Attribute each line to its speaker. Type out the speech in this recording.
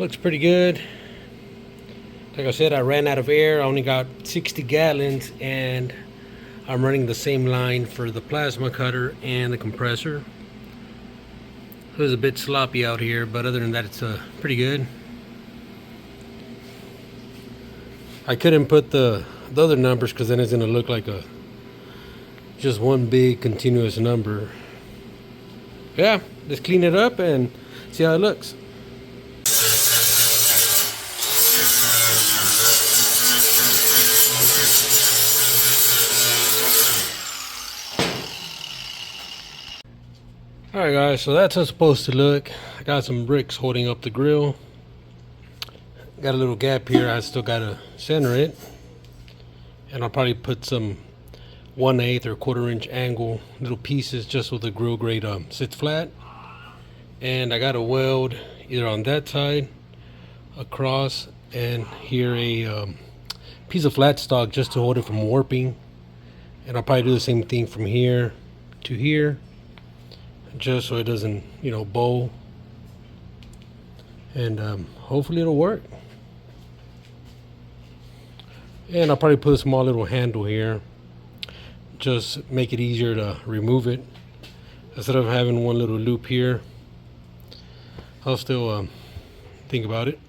Speaker 1: Looks pretty good. Like I said, I ran out of air. I only got 60 gallons, and I'm running the same line for the plasma cutter and the compressor. So it's a bit sloppy out here, but other than that, it's pretty good. I couldn't put the other numbers because then it's going to look like just one big continuous number. Yeah, let's clean it up and see how it looks. Alright guys, so that's how it's supposed to look. I got some bricks holding up the grill. Got a little gap here, I still gotta center it. And I'll probably put some 1/8 or 1/4 inch angle little pieces just so the grill grate sits flat. And I got a weld either on that side, across, and here a piece of flat stock just to hold it from warping. And I'll probably do the same thing from here to here, just so it doesn't, bow. And hopefully it'll work. And I'll probably put a small little handle here, just make it easier to remove it instead of having one little loop here. I'll still think about it.